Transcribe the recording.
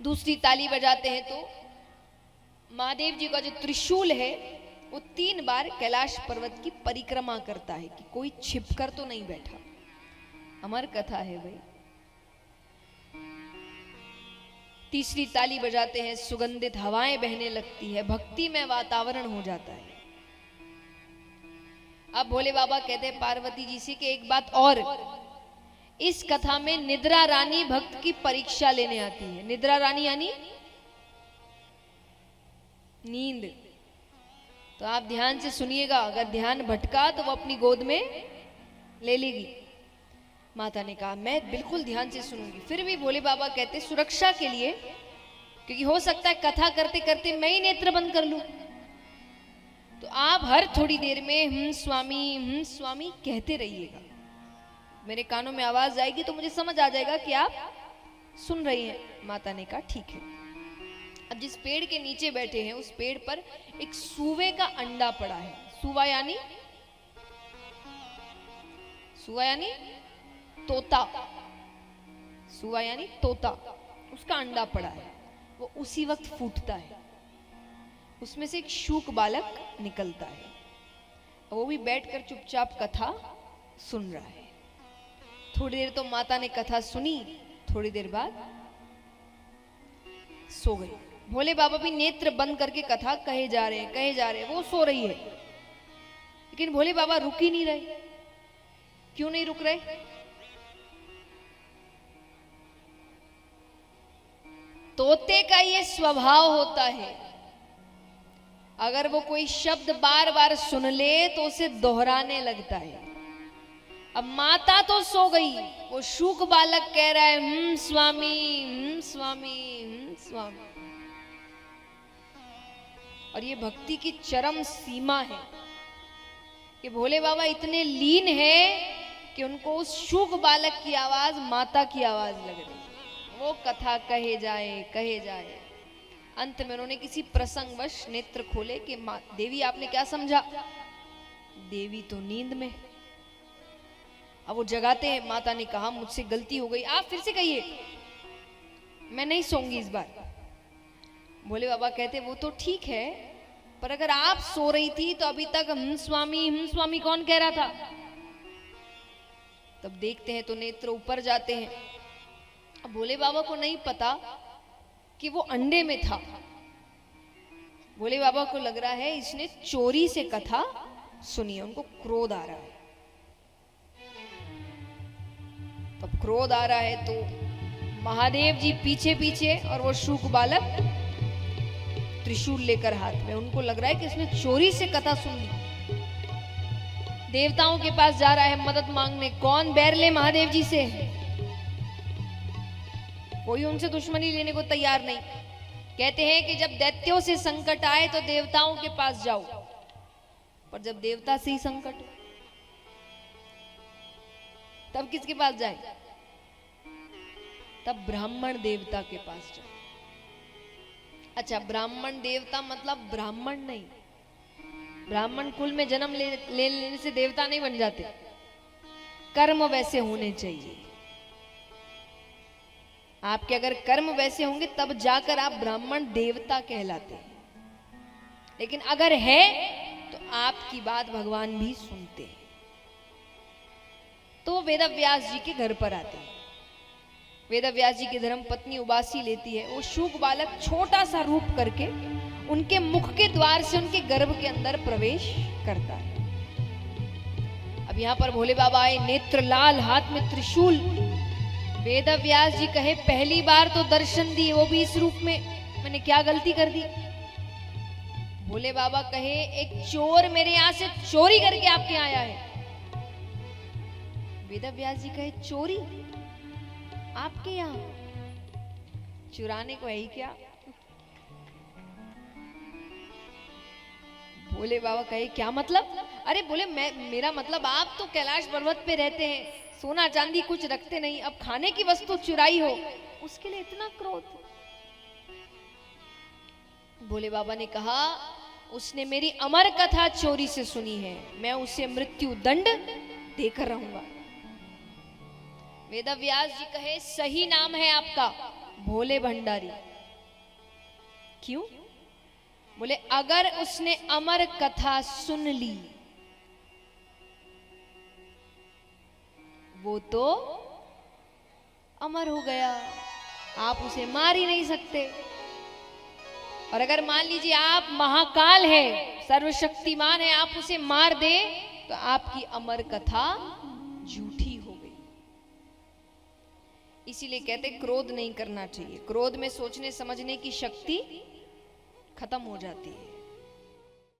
दूसरी ताली बजाते हैं तो महादेव जी का जो त्रिशूल है वो 3 बार कैलाश पर्वत की परिक्रमा करता है कि कोई छिपकर तो नहीं बैठा। अमर कथा है भाई। तीसरी ताली बजाते हैं, सुगंधित हवाएं बहने लगती है, भक्ति में वातावरण हो जाता है। अब भोले बाबा कहते हैं पार्वती जी से कि एक बात और, इस कथा में निद्रा रानी भक्त की परीक्षा लेने आती है। निद्रा रानी यानी नींद। तो आप ध्यान से सुनिएगा, अगर ध्यान भटका तो वो अपनी गोद में ले लेगी। माता ने कहा मैं बिल्कुल ध्यान से सुनूंगी। फिर भी भोले बाबा कहते सुरक्षा के लिए, क्योंकि हो सकता है कथा करते करते मैं ही नेत्र बंद कर लूं, तो आप हर थोड़ी देर में स्वामी कहते रहिएगा। मेरे कानों में आवाज आएगी तो मुझे समझ आ जाएगा कि आप सुन रही हैं। माता ने कहा ठीक है। अब जिस पेड़ के नीचे बैठे हैं उस पेड़ पर एक सूवे का अंडा पड़ा है। सूवा यानी तोता। सूवा यानी तोता, उसका अंडा पड़ा है। वो उसी वक्त फूटता है, उसमें से एक शूक बालक निकलता है। वो भी बैठकर चुपचाप कथा सुन रहा है। थोड़ी देर तो माता ने कथा सुनी, थोड़ी देर बाद सो गई। भोले बाबा भी नेत्र बंद करके कथा कहे जा रहे हैं। वो सो रही है, लेकिन भोले बाबा रुक ही नहीं रहे। क्यों नहीं रुक रहे? तोते का ये स्वभाव होता है, अगर वो कोई शब्द बार बार सुन ले तो उसे दोहराने लगता है। अब माता तो सो गई, वो शूक बालक कह रहा है स्वामी स्वामी। और ये भक्ति की चरम सीमा है कि भोले बाबा इतने लीन है कि उनको उस शूक बालक की आवाज माता की आवाज लग रही। वो कथा कहे जाए। अंत में उन्होंने किसी प्रसंगवश नेत्र खोले कि देवी आपने क्या समझा? देवी तो नींद में। अब वो जगाते हैं। माता ने कहा मुझसे गलती हो गई, आप फिर से कहिए, मैं नहीं सोऊंगी इस बार। भोले बाबा कहते वो तो ठीक है, पर अगर आप सो रही थी तो अभी तक स्वामी कौन कह रहा था? तब देखते हैं तो नेत्र ऊपर जाते हैं। अब भोले बाबा को नहीं पता कि वो अंडे में था। भोले बाबा को लग रहा है इसने चोरी से कथा सुनी है, उनको क्रोध आ रहा है। तब क्रोध आ रहा है तो महादेव जी पीछे पीछे और वो शूक बालक त्रिशूल लेकर हाथ में। उनको लग रहा है कि इसने चोरी से कथा सुन ली। देवताओं के पास जा रहा है मदद मांगने। कौन बैर ले महादेव जी से? कोई उनसे दुश्मनी लेने को तैयार नहीं। कहते हैं कि जब दैत्यों से संकट आए तो देवताओं के पास जाओ, पर जब देवता से ही संकट तब किसके पास जाए? तब ब्राह्मण देवता के पास जाओ। अच्छा, ब्राह्मण देवता मतलब ब्राह्मण नहीं, ब्राह्मण कुल में जन्म ले लेने से देवता नहीं बन जाते। कर्म वैसे होने चाहिए। आपके अगर कर्म वैसे होंगे तब जाकर आप ब्राह्मण देवता कहलाते हैं। लेकिन अगर है तो आपकी बात भगवान भी सुनते हैं। तो वेदव्यास जी के घर पर आते हैं। वेदव्यास जी की धर्म पत्नी उबासी लेती है। वो शूक बालक छोटा सा रूप करके उनके मुख के द्वार से उनके गर्भ के अंदर प्रवेश करता है। अब यहाँ पर भोले बाबा आए, नेत्र लाल, हाथ में त्रिशूल। वेदव्यास जी कहे पहली बार तो दर्शन दिए, वो भी इस रूप में, मैंने क्या गलती कर दी? भोले बाबा कहे एक चोर मेरे यहाँ से चोरी करके आपके यहाँ आया है। वेदव्यास जी कहे चोरी आपके यहाँ? चुराने को है ही क्या? भोले बाबा कहे क्या मतलब? अरे बोले मेरा मतलब आप तो कैलाश पर्वत पे रहते हैं, सोना चांदी कुछ रखते नहीं, अब खाने की वस्तु चुराई हो उसके लिए इतना क्रोध? भोले बाबा ने कहा उसने मेरी अमर कथा चोरी से सुनी है, मैं उसे मृत्यु दंड देकर रहूंगा। वेदव्यास जी कहे सही नाम है आपका भोले भंडारी। क्यों? बोले अगर उसने अमर कथा सुन ली वो तो अमर हो गया, आप उसे मार ही नहीं सकते। और अगर मान लीजिए आप महाकाल है, सर्वशक्तिमान है, आप उसे मार दे तो आपकी अमर कथा झूठी हो गई। इसीलिए कहते क्रोध नहीं करना चाहिए। क्रोध में सोचने समझने की शक्ति खत्म हो जाती है।